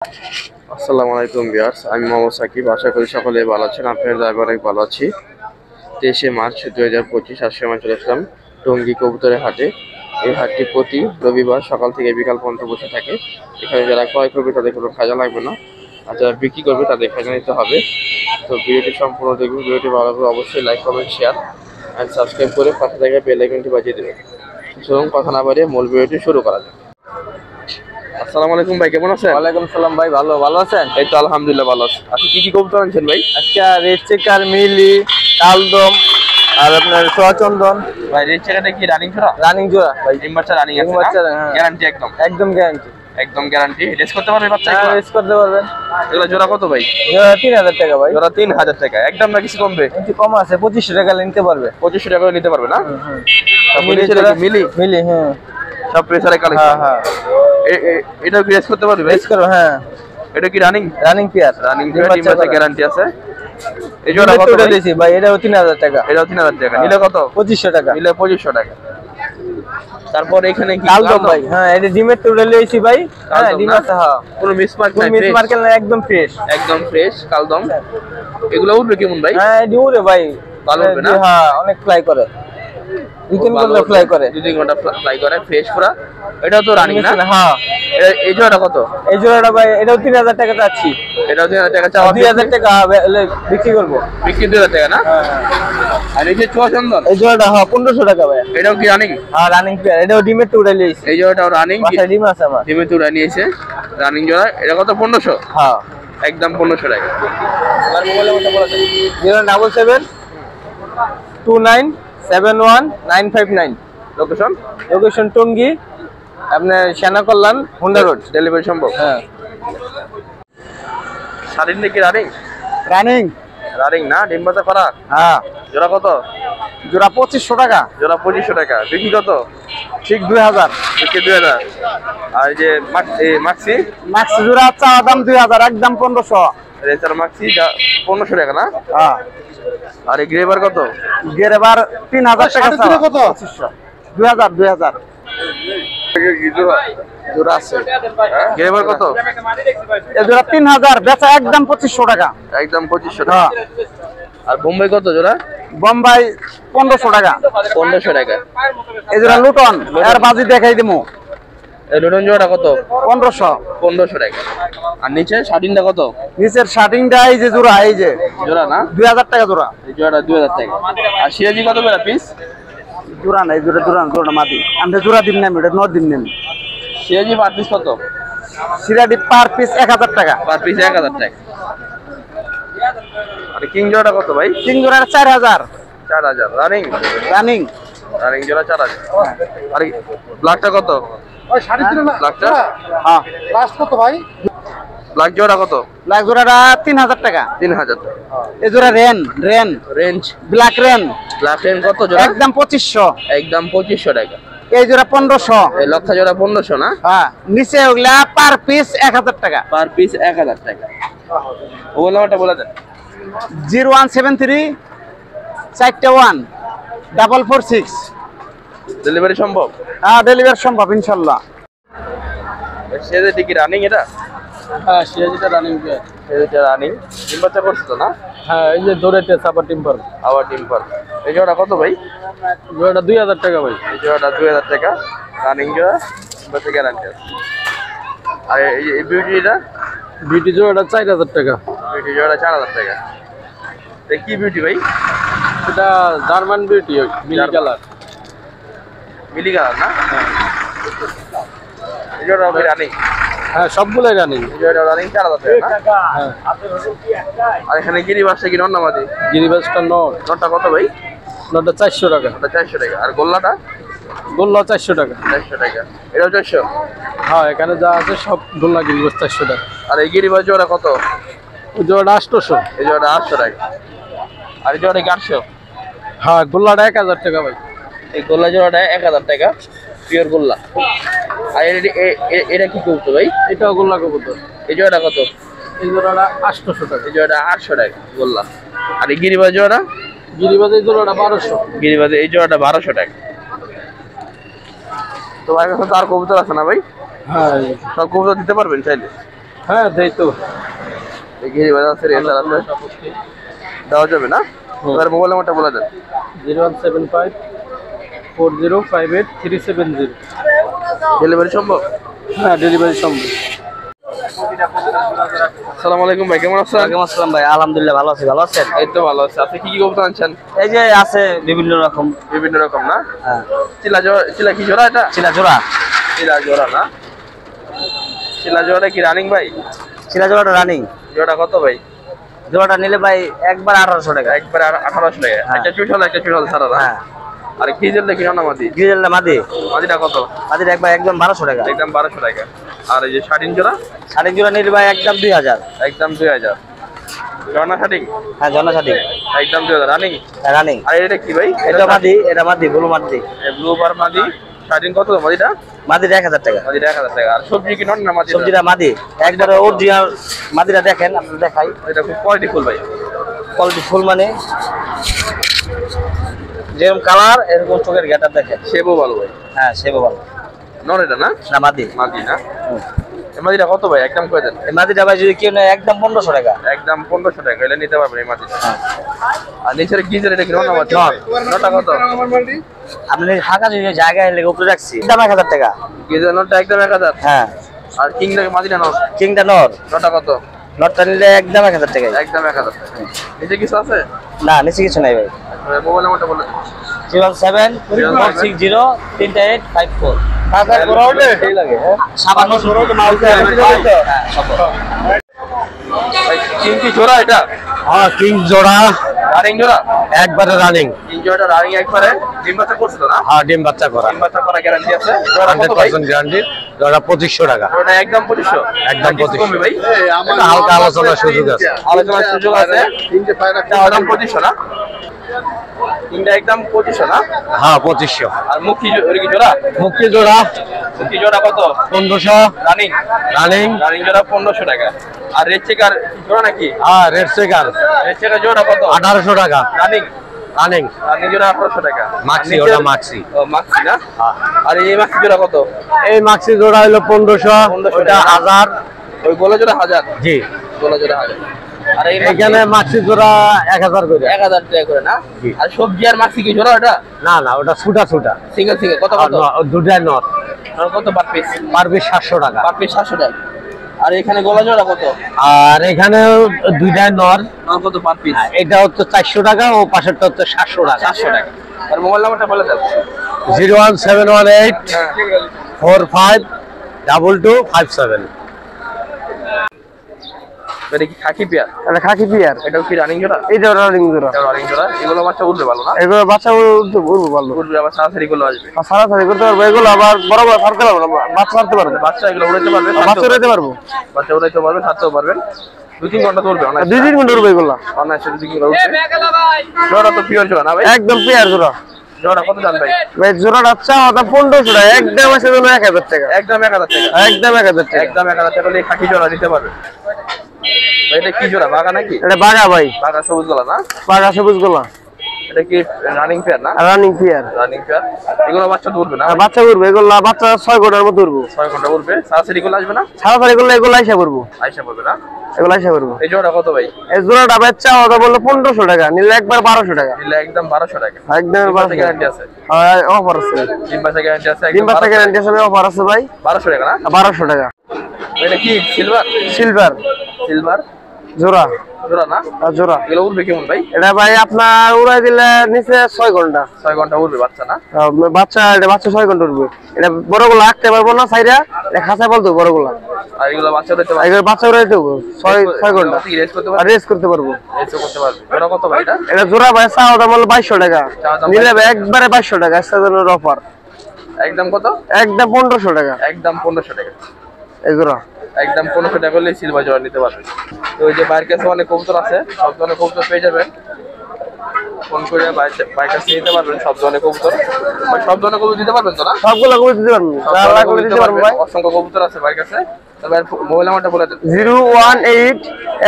আসসালামু আলাইকুম ভিউয়ার্স, আমি মোহাম্মদ সাকিব। আশা করি সকলে ভালো আছেন। আপনাদের আমি অনেক ভালো আছি। 23শে মার্চ 2025 আজকে আমি চলে আসলাম টঙ্গী কবুতরের হাটে। এই হাটটি প্রতি রবিবার সকাল থেকে বিকাল পর্যন্ত বসে থাকে। এখানে যারা ক্রয় করবে তাদের কোনো খাজা লাগবে না, আর যারা বিক্রি করবে তাদের খাজা নিতে হবে। তো ভিডিওটি সম্পূর্ণ দেখুন। ভিডিওটি ভালো লাগলে অবশ্যই like, comment, share and subscribe করে পাশে থাকা বেল আইকনটি বাজিয়ে দেবেন। সুতরাং কথা না বাড়িয়ে মূল ভিডিওটি শুরু করা যাক। আসসালামু আলাইকুম ভাই, কেমন আছেন? ওয়ালাইকুম সালাম ভাই, ভালো আছেন? এই তো আলহামদুলিল্লাহ ভালো আছি। আচ্ছা, কি কবুতর আনছেন ভাই? আজকে রেড চেকার, মিলি, কালদম আর আপনার সোয়াচন্দন। ভাই রেড চেকারটা কি রানিং জোড়া? রানিং জোড়া ভাই, ডিম বাচ্চা রানিং আছে না? গ্যারান্টি একদম গ্যারান্টি। একদম গ্যারান্টি। রেস করতে পারবে বাচ্চা? হ্যাঁ, রেস করতে পারবেন। এগুলা জোড়া কত ভাই? জোড়া 3000 টাকা ভাই। জোড়া 3000 টাকা একদম, না কিছু কমবে? একটু কম আছে, 2500 টাকা নিতে পারবে। 2500 টাকা নিতে পারবে না? মিলি মিলি হ্যাঁ, সব প্রেসারে কালেকশন। হ্যাঁ এটা কি রেস করতে পারবে? রেস করো হ্যাঁ। এটা কি রানিং পেয়ার, রানিং ডিম বাচ্চা গ্যারান্টি আছে। এই জোড়া কত দিয়েছি ভাই? এটাও 3000 টাকা। এটাও 3000 টাকা। নিলে কত? 2500 টাকা। নিলে 2500 টাকা। তারপর এখানে কি কালদম ভাই? হ্যাঁ, এটা ডিমের টুডে লইছি ভাই। হ্যাঁ, ডিম আছে। হ্যাঁ, কোনো মিসমার্ক নাই? মিসমার্ক না, একদম ফ্রেশ। একদম ফ্রেশ কালদম। এগুলো উঠবে কেমন ভাই? হ্যাঁ, এটি উড়ে ভাই, ভালো উঠবে না? হ্যাঁ, অনেক ফ্লাই করে। 2-3 ঘন্টা ফ্লাই করে। 2-3 ঘন্টা ফ্লাই করে, ফ্রেশ পুরা। এটাও তো রানিং না? হ্যাঁ। এই জোড়াটা কত? এই জোড়াটা ভাই এটাও 3000 টাকা চাচ্ছি। এটাও 3000 টাকা চাওয়া। 2000 টাকা বিক্রি করব। বিক্রি 2000 টাকা না? হ্যাঁ। আর এই যে চুয়াচন্দন, এই জোড়াটা হ্যাঁ 1500 টাকা ভাই। এটাও কি রানিং? হ্যাঁ, রানিং পেয়ার। এটাও ডিমের টুডে লইছি। এই জোড়াটাও রানিং? বাসায় ডিম আছে আমার। ডিমে তুড়া নিয়েছে, রানিং জোড়া। এটা কত? 1500? হ্যাঁ, একদম 1500 টাকা। আর মোবাইলের কথা বলা যায়? 077 29 71 959। লোকেশন টঙ্গী, আপনার সেনা কল্যাণ, হুন্ডা রোড। ডেলিভারি সম্ভব? হ্যাঁ। শাড়ির নাকি রানিং? রানিং রানিং না? ডিম বাচ্চা করা? হ্যাঁ। জোড়া কত? জোড়া 2500 টাকা। জোড়া 2500 টাকা। বিক্রি কত? ঠিক 2000। বিক্রি 2000। আর এই যে মাক্সি? ম্যাক্স জোড়া চাওয়া দাম 2000, একদম 1500। রেসার মাক্সি 1500 টাকা না? হ্যাঁ। আর এই গ্রেভার কত? গেরেবার 3000 টাকা। কত? 2000। জোড়া আছে। গ্রেভার কত? এই জোড়া 3000, বেচা একদম 2500 টাকা। একদম 2500 টাকা। হ্যাঁ। আর বোম্বাই কত জোড়া? বোম্বাই 1500 টাকা। 1500 টাকা। এই জোড়া লুটন, এর বাজি দেখাই দিমু। এই লুটন জোড়া কত? 1500। 1500 টাকা। আর নিচে শার্টিনটা কত? নিচের শার্টিংটা এই যে জোড়া, এই যে জোড়া না? 2000 টাকা জোড়া। এই জোড়াটা 2000 টাকা। আর সিরাজি কত করে পিস? জোড়া না, এই জোড়া মাটি। আমরা জোড়া দিন নাম, এটা নর দিন নাম। সিরাজি পার পিস কত? সিরাডি পার পিস 1000 টাকা। পার পিস 1000 টাকা। আর কিং জোড়া কত ভাই? তিন জোড়া 4000। 4000 রানিং? রানিং। রানিং জোড়া 4000। আর ব্ল্যাকটা কত? ওই 3.5 ব্ল্যাকটা? হ্যাঁ। লাস্ট কত ভাই? ব্ল্যাক জোড়া কত? ব্ল্যাক জোড়াটা 3000 টাকা। 3000 টাকা। এই জোড়া rain range black rain. Black rain কত জোড়া? একদম 2500। একদম 2500 টাকা। এই জোড়া 1500। এই লক্ষা জোড়া 1500 না? হ্যাঁ। নিচে ওগুলা পার পিস 1000 টাকা। পার পিস 1000 টাকা। ওগুলো নাম্বারটা বলে দেন। 0173 41 446। ডেলিভারি সম্ভব? হ্যাঁ, ডেলিভারি সম্ভব ইনশাআল্লাহ। সিরাজি কি রানিং এটা? হ্যাঁ, সিরাজিটা রানিং। সিরাজিটা রানিং। ডিম বাচ্চা করছে তো না? হ্যাঁ, এই যে দৌড়াইতে সাপোর্ট টিম্পার। আবার ডিম পার। এই জোড়া কত ভাই? জোড়াটা 2000 টাকা ভাই। এই জোড়াটা 2000 টাকা। রানিং জোড়া, বাচ্চা গ্যারান্টি আছে। আর এই বিউটিটা? বিউটি জোড়াটা 4000 টাকা। বিউটি জোড়াটা 4000 টাকা। এই কি বিউটি ভাই? এটা জার্মান বিউটি, মিলি কালার। মিলি কালার না? এই জোড়া ভাই রানিং? হ্যাঁ, সবগুলাই রানিং। এই জোড়াটা রানিং 4000 টাকা না? হ্যাঁ। আর এখানে গিরিবাসটা কি নর নামাজি? গিরিবাসটা নর। নরটা কত ভাই? নরটা 400 টাকা। ওটা 400 টাকা। আর গোল্লাটা? গোল্লা 400 টাকা। 400 টাকা। এটাও 400? হ্যাঁ, এখানে যা আছে সব গোল্লা গিরিবাস 400 টাকা। আর এই গিরিবাস জোড়া কত? ওই জোড়াটা 800। এই জোড়াটা 800 টাকা। আর এই জোড়াটা কি 800? হ্যাঁ, গোল্লাটা 1000 টাকা ভাই। এই গোল্লা জোড়াটা 1000 টাকা, পিওর গোল্লা। আর এটা কি করতো ভাই? এটাও গোল্লা কবুতর। এই জোড়াটা কত? এই জোড়াটা 800 টাকা। এই জোড়াটা 800 টাকা গোল্লা। আর এই গিরিবাজ জোড়াটা? গিরিবাজ এই জোড়াটা 1200। গিরিবাজ এই জোড়াটা 1200 টাকা। তো ভাই কাছে তো আর কবুতর আছে না ভাই? হ্যাঁ, সব কবুতর দিতে পারবেন চাইলে? হ্যাঁ দেই তো। গিরি বাজার আছে রেসার আছে, দেওয়া যাবে না? এবার মোবাইল নাম্বারটা বলে দেন। 01754058 ডেলিভারি সম্ভব? হ্যাঁ ডেলিভারি সম্ভব। আসসালামু আলাইকুম ভাই, কেমন আছেন? ওয়ালাইকুম আসসালাম ভাই, আলহামদুলিল্লাহ ভালো আছি। ভালো আছেন? এই তো ভালো আছে। আপনি কি কি কবুতর আনছেন? এই যে আছে বিভিন্ন রকম। বিভিন্ন রকম না? হ্যাঁ চিলা কি জোড়া এটা? চিলা জোড়া। চিলা জোড়া না? চিলা জোড়াটা কি রানিং ভাই? চিলা জোড়াটা রানিং। জোড়া কত ভাই? জোড়াটা নিলে ভাই একবার 1800 টাকা। একবার 1800 টাকা। হ্যাঁ। একটা চুষাল একটা চুষাল ছাড়া না? হ্যাঁ। আর গ্রিজেল দেখি না মাদি? গ্রিজেলটা মাদি। মাদিটা কত? মাদিটা একবার একদম 1200 টাকা। একদম 1200 টাকা। আর এই যে শার্টিন জোড়া? শাড়ি জোড়া নিলে ভাই একদম 2000। একদম 2000। জর্না শার্টিং? হ্যাঁ জনা শাড়ি একদম 2000 রানিং। রানিং। আর এটা কি ভাই? এটা মাদি ব্লু মাদি। ব্লু বার মাদি। শার্টিন কত মাদিটা? মাদিটা 1000 টাকা। মাদিটা 1000 টাকা। আর সবজি কি নন না মাদি? সবজিটা মাদি একবারে অরিজিনাল মাদিটা দেখেন, আপনাদের দেখাই। এটা খুব কোয়ালিটি ফুল ভাই। কোয়ালিটি ফুল মানে যেরকম কালার এরকম চোখের গেটআপ দেখেন। সেবও ভালো ভাই। হ্যাঁ সেবও ভালো। নন এটা না? না মাদি। মাদি না? এই মাদিটা কত ভাই? একদম কয় দেন? এই মাদিটা ভাই যদি কেউ নেয় একদম 1500 টাকা। একদম 1500 টাকা। এটা নিতে পারবেন এই মাদিটা। আর নিচের গিজার এটা কি নন না মাদি? নটা কত? আপনি ফাঁকা যদি জায়গায় লেগে উপরে রাখছি দাম 1000 টাকা। গিজার নটা একদম 1000। হ্যাঁ। আর কিংটা মাদিটা নন? কিংটা নর। নটা কত? নরটা নিলে একদম 1000 টাকা। একদম 1000 টাকা। নিচে কিছু আছে? না নিচে কিছু নাই ভাই। মোবাইল নাম্বারটা বলেন। 01746038854। কাকার বড় হবে এই লাগে। সাবান্ন সরো তো মাল হ্যাঁ সব। ভাই কিং কি জোড়া এটা? হ্যাঁ কিং জোড়া রানিং জোড়া? একবারে রানিং। কিং জোড়াটা রানিং একবারে ডিম বাচ্চা করছিল না? হ্যাঁ ডিম বাচ্চা করা। ডিম বাচ্চা করা গ্যারান্টি আছে? জোড়া কত ভাই? 100% গ্যারান্টি। জোড়া 2500 টাকা। ওটা একদম 2500। একদম 2500 ভাই। এটা হালকা আলোচনার সুযোগ আছে। আলোচনার সুযোগ আছে। তিনটে পায়রা একদম 2500 না? তিনটা একদম 2500 না? হ্যাঁ 2500। আর মুখি ওর কি জোড়া? মুক্তি জোড়া মুখি জোড়া কত? 1500 রানিং। রানিং। রানিং জোড়া 1500 টাকা। আর রেড চেকার জোড়া নাকি? হ্যাঁ রেড চেকার রেড চেকার জোড়া কত? 1800 টাকা। রানিং। রানিং। রানিং জোড়া 1800 টাকা। মাক্সি ওটা মাক্সি। ও মাক্সি না? আর এই মাক্সি জোড়া কত? এই মাক্সি জোড়া হলো 1500। ওটা 1000। ওই গোলা জোড়া 1000। জি গোলা জোড়া 1000। আর এই এখানে মাক্সি জোড়া 1000 করে। 1000 টাকা করে না? জি। আর সবজি আর মাক্সি কি জোড়া ওটা? না না ওটা ছুটা সিঙ্গেল সিঙ্গেল কত কত? দুটাই নট। আর কত পার পিস? পার পিস 700 টাকা। পার পিস 700 টাকা। আর এখানে গোলা জোড়া কত? আর এখানে দুইটাই নর। আর কত পার পিস? এটা হচ্ছে 400 টাকা ও পাশেরটা হচ্ছে 700 টাকা। 700 টাকা। আর মোবাইল নাম্বারটা বলে দেন। 01718 হ্যাঁ 452257। এটা কি খাকি পেয়ার? এটা খাকি পিয়ার। এটাও কি রানিং জোড়া? এটা রানিং জোড়া। এটা রানিং জোড়া। এগুলো বাচ্চা উঠবে ভালো না? এগুলো বাচ্চা উঠতে উঠবে ভালো। উঠবে আবার সারাসারি গুলো আসবে। সারাসারি করতে পারবো এগুলো, আবার বড় বড় ছাড়তে পারবো না, বাচ্চা ছাড়তে পারবো। বাচ্চা এগুলো উড়াইতে পারবে? বাচ্চা উড়াইতে পারবো। বাচ্চা উড়াইতে পারবেন, ছাড়তেও পারবেন। 2-3 ঘন্টা চলবে অনেক। 2-3 ঘন্টা উঠবে এগুলো। অনেক 2-3 ঘন্টা উঠবে। জোড়া তো পিওর জোড়া না ভাই? একদম পিয়ার জোড়া। জোড়া কত জান ভাই? ভাই জোড়াটা চাওয়া 1500 টাকা। একদম আছে 1000 টাকা। একদম 1000 টাকা। একদম 1000 টাকা। একদম 1000 টাকা হলে খাকি জোড়া দিতে পারবে। ভাই এটা কি জোড়া? বাগা নাকি? এটা বাগা ভাই। বাগা সবুজ গলা না? বাগা সবুজ গোলা। এটা কি রানিং পেয়ার না? Running peer. Running pair. এগুলো বাচ্চা উঠবে না? বাচ্চা উঠবে এগুলো, বাচ্চা 6 ঘন্টার মধ্যে উঠবো। 6 ঘন্টা উঠবে। সারাসারি গুলো আসবে না? সারাসারি করলে এগুলো আইসা করবো। আইসা পড়বে না? এগুলো আইসা করবো। এই জোড়া কত ভাই? এই জোড়াটা বাচ্চা ওটা বললো 1500 টাকা, নিলে একবার 1200 টাকা। নিলে একদম 1200 টাকা। একদম 1200 গ্যারান্টি আছে? হ্যাঁ অফার আছে। ডিম বাচ্চা গ্যারান্টি আছে? ডিম বাচ্চা গ্যারান্টি আছে, অফার আছে ভাই। 1200 টাকা না? 1200 টাকা। এটা কি সিলভার? সিলভার সিলভার জোড়া। জোড়া না? আর জোড়া এগুলো উঠবে কেমন ভাই? এটা ভাই আপনার উড়াই দিলে নিচে 6 ঘন্টা। 6 ঘন্টা উঠবে বাচ্চা না? বাচ্চা এটা বাচ্চা 6 ঘন্টা উঠবে। এটা বড়গুলো আঁকতে পারবো না সাইরা, এটা খাঁচায় বলতো বড়গুলা। আর এগুলো বাচ্চা উঠাইতে পারবে? এগুলো বাচ্চা উড়াই দেবো 6 ঘন্টা। রেস করতে আর পারবে? রেস করতে পারবো। রেস করতে পারবে। জোড়া কত ভাই এটা? এটা জোড়া ভাই চাওয়া দাম হলো 2200 টাকা। চাওয়া দাম নিলে ভাই একবারে 2200 টাকা। সেজনের অফার একদম কত? একদম 1500 টাকা। একদম 1500 টাকা। এই জোড়া একদম 1500 টাকা হলে সিলভার জোড়া নিতে পারবেন। তো ওই যে বাইরের কাছে অনেক কবুতর আছে, সব ধরনের কবুতর পেয়ে যাবেন। ফোন করে বাইরের কাছে নিতে পারবেন সব ধরনের কবুতর। ভাই সব ধরনের কবুতর দিতে পারবেন তো না? সবগুলো করে দিতে পারবো। তাহলে করে দিতে পারবো ভাই। অসংখ্য কবুতর আছে বাইরের কাছে। তবে মোবাইল নাম্বারটা বলে দেন। 018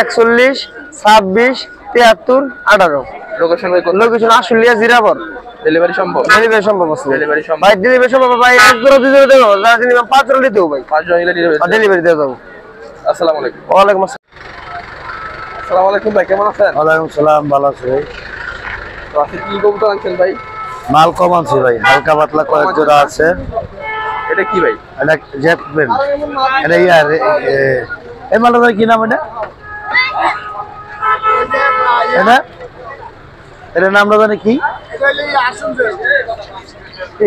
41 26 73 18। লোকেশন ভাই কোথায়? লোকেশন আশুলিয়া জিরাবর। ডেলিভারি সম্ভব? ডেলিভারি সম্ভব আছে। ডেলিভারি সম্ভব। ভাই ডেলিভারি সম্ভব ভাই। এক জোড়া দুই জোড়া দেবো, যারা নিবেন 5 জোড়া দিতেও ভাই। 5 জন নিলে ডেলিভারি দিয়ে দেবো। আসসালামু আলাইকুম। ওয়ালাইকুম আসসালাম। আসসালামু আলাইকুম ভাই, কেমন আছেন? ওয়ালাইকুম সালাম, ভালো আছি ভাই। তো আজকে কি কবুতর আনছেন ভাই? মাল কম আনছি ভাই, হালকা পাতলা কয়েক জোড়া আছে। এটা কি ভাই? এটা জেটবেন, এটা ইয়ার এই মালটার কি নাম? এটা এটার নামটা জানি কি?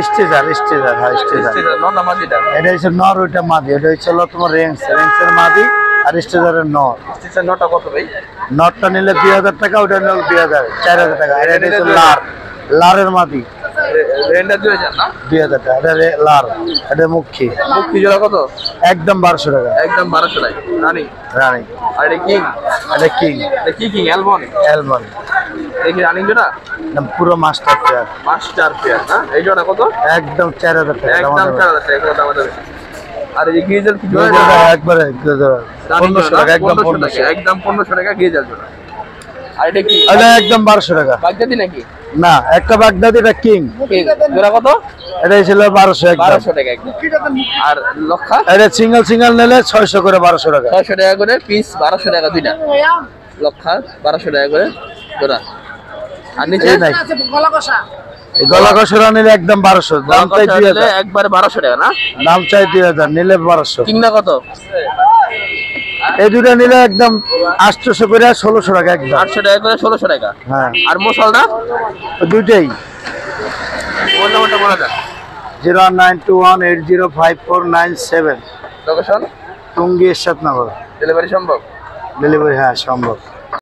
স্টেজার। হ্যাঁ স্টেজার। নর না মাদিটা? এটা হচ্ছে নর, ওইটা মাদি। এটা হচ্ছে তোমার রেঞ্জের মাদি, আর স্টেজারের নর। স্টেজার নটা কত ভাই? নটটা নিলে 2000 টাকা, ওটা নিলে 2000, 4000 টাকা। এটা হচ্ছে লারের মাদি, রেন্ডার 2000 না? 2000 টাকা। এটা লার, এটা মুখী। মুক্তি জোড়া কত? একদম 1200 টাকা। একদম 1200 টাকা। রানি রানি। আর এটা কিং? এটা কিং। এটা কি কিং? অ্যালবন? অ্যালমন্ড। দেখি রানিং জোড়া? পুরো মাস্টার পেয়ার। মাস্টার পেয়ার না? এই জোড়া কত? একদম 4000 টাকা। একদম 4000 টাকা করে দাম দেবে। আর এই গ্রিজেল কি জোড়া? একবারে 1500 টাকা। একদম 1500 টাকা। একদম 1500 টাকা গ্রিজেল জোড়া। আর এটা কি? এটা একদম 1200 টাকা। বাগদাদি নাকি? না, একটা বাগদাদি, এটা কিং। কিং জোড়া কত? এটা ছিল 1200 একদম। 1200 টাকা একদম। আর লক্ষা? এটা সিঙ্গেল নিলে 600 করে, 1200 টাকা। 600 টাকা করে পিস, 1200 টাকা দুইটা। লক্ষা 1200 টাকা করে জোড়া। আর নিচে নাই, এই গলা কষরা নিলে একদম 1200, দাম চাই 2000। একবারে 1200 টাকা না? দাম চাই 2000, নিলে 1200। কিংনা কত? এই দুটো নিলে একদম 800 করে, 1600 টাকা একদম। 800 টাকা করে, 1600 টাকা। হ্যাঁ, আর মশালটা? দুইটাই কোন নাম্বারটা বলা যায়? 09218054997। লোকেশন? টঙ্গী এরশাদনগর। ডেলিভারি সম্ভব? ডেলিভারি হ্যাঁ সম্ভব।